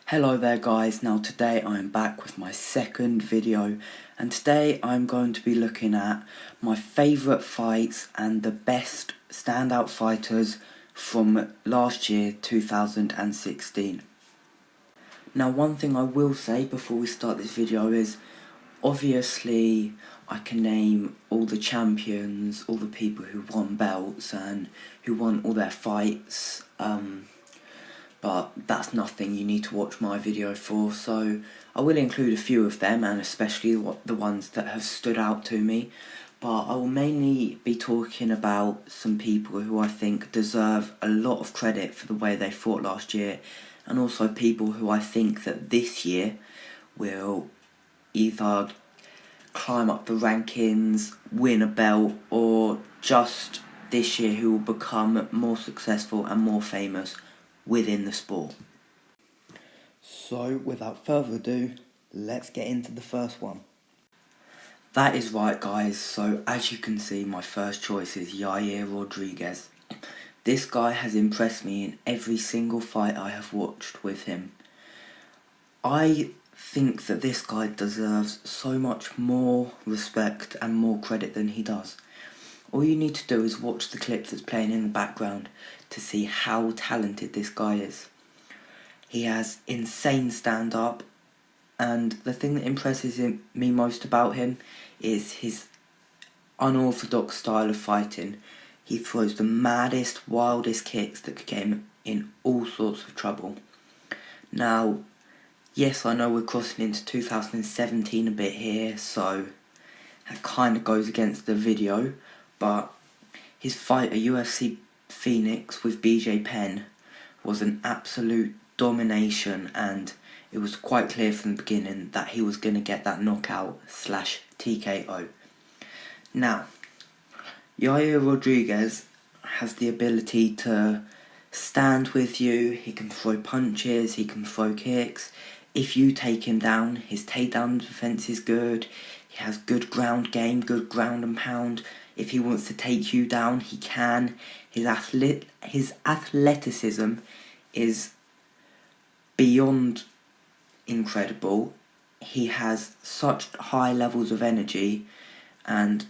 Hello there guys, now today I am back with my second video and today I'm going to be looking at my favourite fights and the best standout fighters from last year 2016. Now one thing I will say before we start this video is obviously I can name all the champions, all the people who won belts and who won all their fights, but that's nothing you need to watch my video for, so I will include a few of them and especially the ones that have stood out to me, but I will mainly be talking about some people who I think deserve a lot of credit for the way they fought last year, and also people who I think that this year will either climb up the rankings, win a belt, or just this year who will become more successful and more famous within the sport. So without further ado, let's get into the first one. That is right guys, so as you can see my first choice is Yair Rodriguez. This guy has impressed me in every single fight I have watched with him. I think that this guy deserves so much more respect and more credit than he does. All you need to do is watch the clip that's playing in the background to see how talented this guy is. He has insane stand-up, and the thing that impresses me most about him is his unorthodox style of fighting. He throws the maddest, wildest kicks that could get him in all sorts of trouble. Now, yes, I know we're crossing into 2017 a bit here, so that kind of goes against the video, but his fight at UFC Phoenix with BJ Penn was an absolute domination, and it was quite clear from the beginning that he was going to get that knockout / TKO. Now, Yair Rodriguez has the ability to stand with you, he can throw punches, he can throw kicks. If you take him down, his takedown defense is good, he has good ground game, good ground and pound. If he wants to take you down, he can. His athleticism is beyond incredible. He has such high levels of energy, and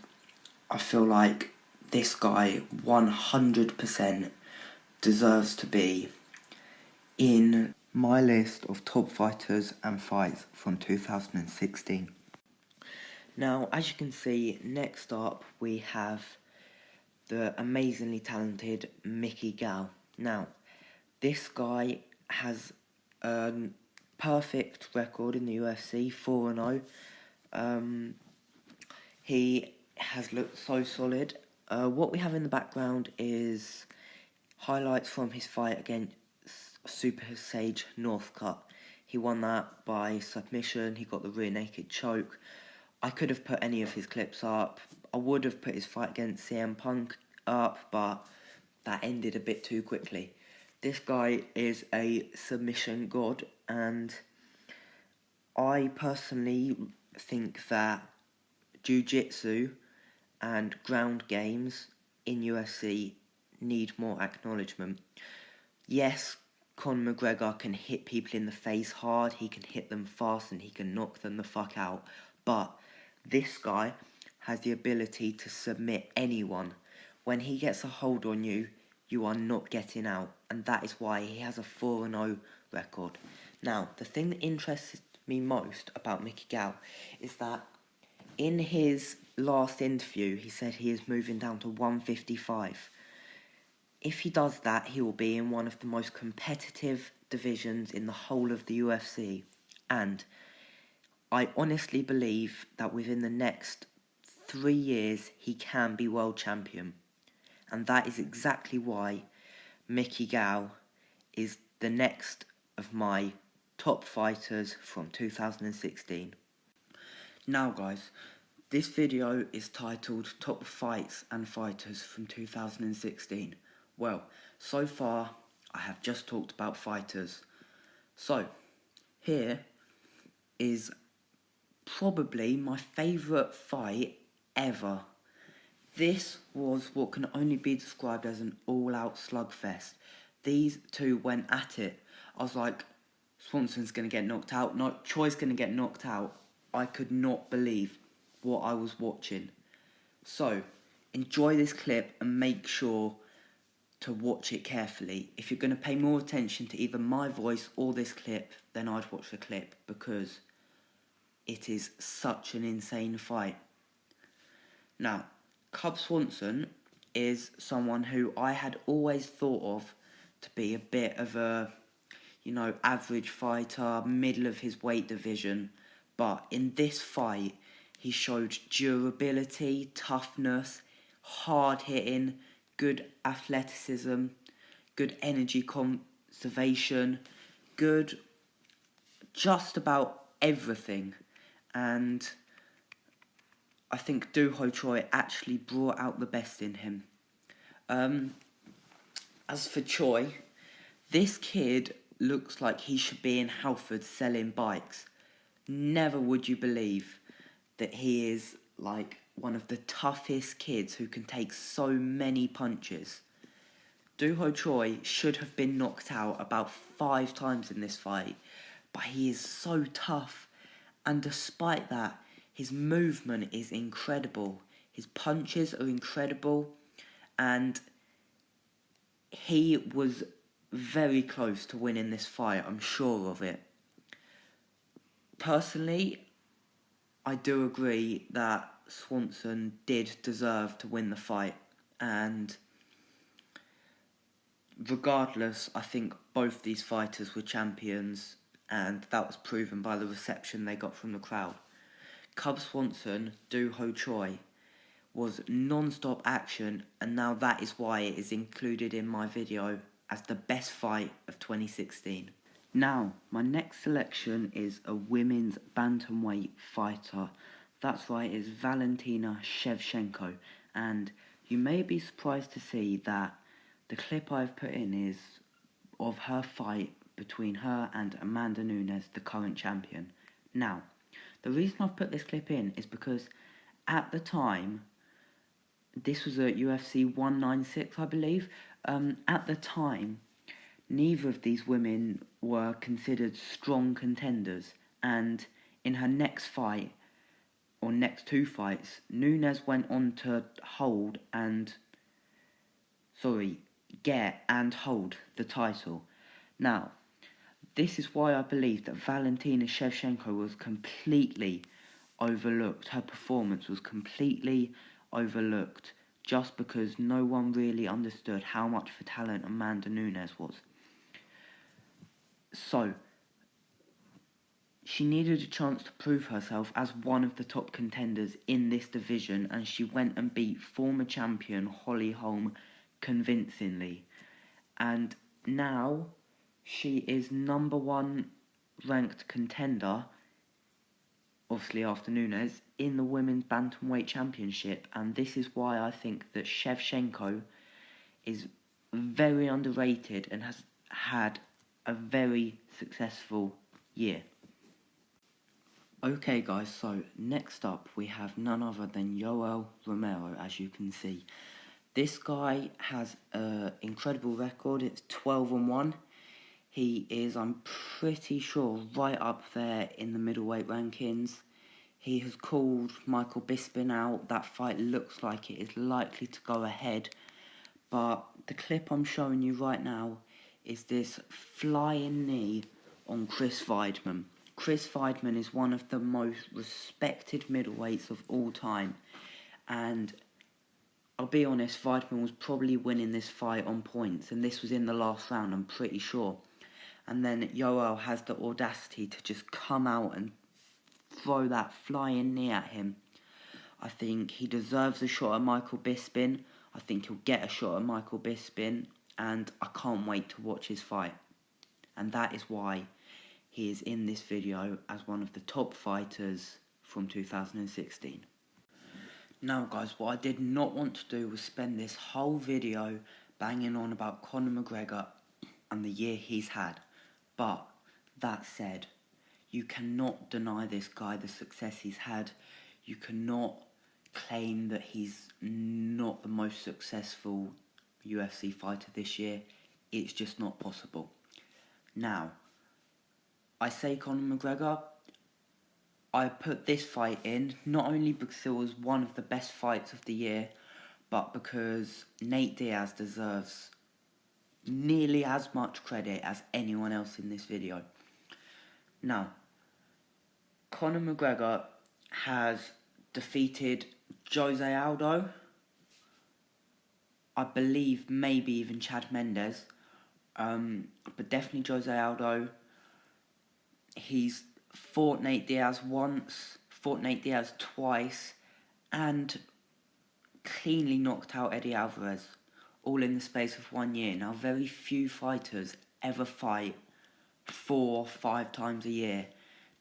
I feel like this guy 100% deserves to be in my list of top fighters and fights from 2016. Now, as you can see, next up we have the amazingly talented Mickey Gall. Now, this guy has a perfect record in the UFC, 4-0. He has looked so solid. What we have in the background is highlights from his fight against Super Sage Northcutt. He won that by submission, he got the rear naked choke. I could have put any of his clips up. I would have put his fight against CM Punk up, but that ended a bit too quickly. This guy is a submission god, and I personally think that jiu-jitsu and ground games in UFC need more acknowledgement. Yes, Conor McGregor can hit people in the face hard, he can hit them fast and he can knock them the fuck out, but this guy has the ability to submit anyone. When he gets a hold on you, you are not getting out, and that is why he has a 4-0 record. Now, the thing that interests me most about Mickey Gall is that in his last interview, he said he is moving down to 155. If he does that, he will be in one of the most competitive divisions in the whole of the UFC, and I honestly believe that within the next 3 years, he can be world champion. And that is exactly why Mickey Gall is the next of my top fighters from 2016. Now guys, this video is titled Top Fights and Fighters from 2016. Well, so far I have just talked about fighters. So, here is probably my favourite fight ever. This was what can only be described as an all-out slugfest. These two went at it. I was like Swanson's going to get knocked out. No, Choi's going to get knocked out. I could not believe what I was watching. So, enjoy this clip and make sure to watch it carefully. If you're going to pay more attention to either my voice or this clip, then I'd watch the clip, because it is such an insane fight. Now, Cub Swanson is someone who I had always thought of to be a bit of a, average fighter, middle of his weight division. But in this fight, he showed durability, toughness, hard hitting, good athleticism, good energy conservation, good just about everything. And I think Doo Ho Choi actually brought out the best in him. As for Choi, this kid looks like he should be in Halford selling bikes. Never would you believe that he is like one of the toughest kids who can take so many punches. Doo Ho Choi should have been knocked out about 5 times in this fight, but he is so tough, and despite that, his movement is incredible. His punches are incredible, and he was very close to winning this fight, I'm sure of it. Personally, I do agree that Swanson did deserve to win the fight, and regardless, I think both these fighters were champions, and that was proven by the reception they got from the crowd. Cub Swanson, Doo Ho Choi, was non-stop action, and now that is why it is included in my video as the best fight of 2016. Now, my next selection is a women's bantamweight fighter. That's right, it's Valentina Shevchenko, and you may be surprised to see that the clip I've put in is of her fight between her and Amanda Nunes, the current champion. Now, the reason I've put this clip in is because at the time, this was at UFC 196, I believe. At the time, neither of these women were considered strong contenders, and in her next fight, or next 2 fights, Nunes went on to get and hold the title. Now, this is why I believe that Valentina Shevchenko was completely overlooked. Her performance was completely overlooked just because no one really understood how much of a talent Amanda Nunes was. So, she needed a chance to prove herself as one of the top contenders in this division, and she went and beat former champion Holly Holm convincingly. And now she is number 1 ranked contender, obviously after Nunes, in the Women's Bantamweight Championship, and this is why I think that Shevchenko is very underrated and has had a very successful year. Okay guys, so next up we have none other than Yoel Romero, as you can see. This guy has an incredible record. It's 12-1. He is, I'm pretty sure, right up there in the middleweight rankings. He has called Michael Bisping out. That fight looks like it is likely to go ahead. But the clip I'm showing you right now is this flying knee on Chris Weidman. Chris Weidman is one of the most respected middleweights of all time. And I'll be honest, Weidman was probably winning this fight on points, and this was in the last round, I'm pretty sure. And then Yoel has the audacity to just come out and throw that flying knee at him. I think he deserves a shot at Michael Bisping. I think he'll get a shot at Michael Bisping, and I can't wait to watch his fight. And that is why he is in this video as one of the top fighters from 2016. Now guys, what I did not want to do was spend this whole video banging on about Conor McGregor and the year he's had. But, that said, you cannot deny this guy the success he's had. You cannot claim that he's not the most successful UFC fighter this year. It's just not possible. Now, I say Conor McGregor. I put this fight in not only because it was one of the best fights of the year, but because Nate Diaz deserves nearly as much credit as anyone else in this video. Now, Conor McGregor has defeated Jose Aldo, I believe maybe even Chad Mendes, but definitely Jose Aldo. He's fought Nate Diaz once, fought Nate Diaz twice, and cleanly knocked out Eddie Alvarez, all in the space of 1 year. Now, very few fighters ever fight 4 or 5 times a year.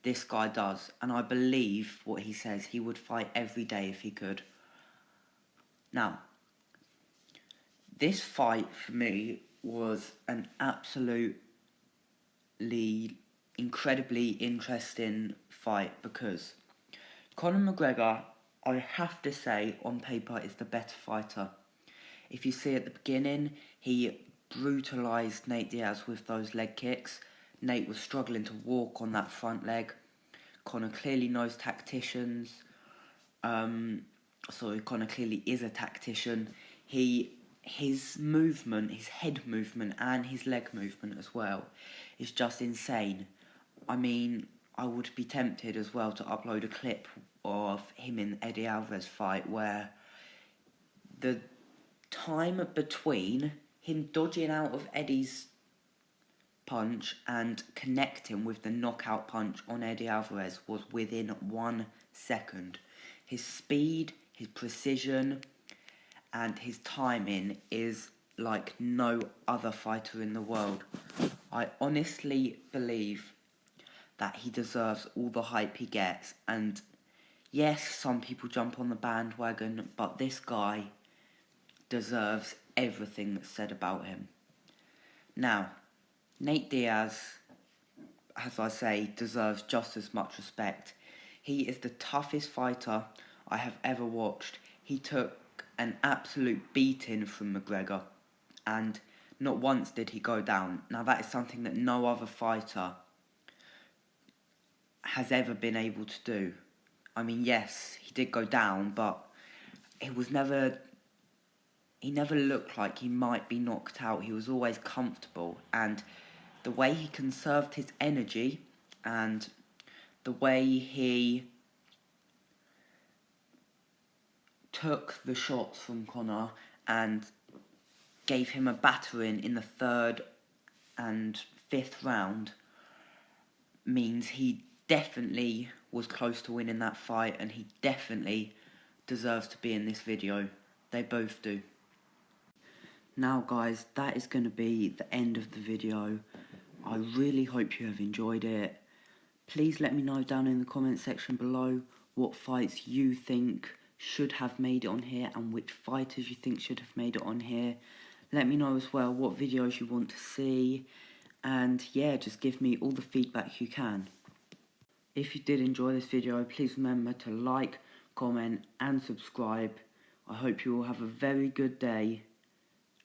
This guy does, and I believe what he says, he would fight every day if he could. Now, this fight for me was an absolutely incredibly interesting fight because Conor McGregor, I have to say, on paper is the better fighter. If you see at the beginning, he brutalised Nate Diaz with those leg kicks. Nate was struggling to walk on that front leg. Conor clearly knows tacticians. Conor clearly is a tactician. His movement, his head movement and his leg movement as well is just insane. I mean, I would be tempted as well to upload a clip of him in Eddie Alvarez fight where the time between him dodging out of Eddie's punch and connecting with the knockout punch on Eddie Alvarez was within 1 second. His speed, his precision, and his timing is like no other fighter in the world. I honestly believe that he deserves all the hype he gets, and yes, some people jump on the bandwagon, but this guy deserves everything that's said about him. Now, Nate Diaz, as I say, deserves just as much respect. He is the toughest fighter I have ever watched. He took an absolute beating from McGregor, and not once did he go down. Now, that is something that no other fighter has ever been able to do. I mean, yes, he did go down, but he never looked like he might be knocked out. He was always comfortable, and the way he conserved his energy and the way he took the shots from Conor and gave him a battering in the 3rd and 5th round means he definitely was close to winning that fight, and he definitely deserves to be in this video. They both do. Now guys, that is going to be the end of the video. I really hope you have enjoyed it. Please let me know down in the comment section below what fights you think should have made it on here and which fighters you think should have made it on here. Let me know as well what videos you want to see, and yeah, just give me all the feedback you can. If you did enjoy this video, please remember to like, comment and subscribe. I hope you all have a very good day,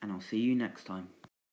and I'll see you next time.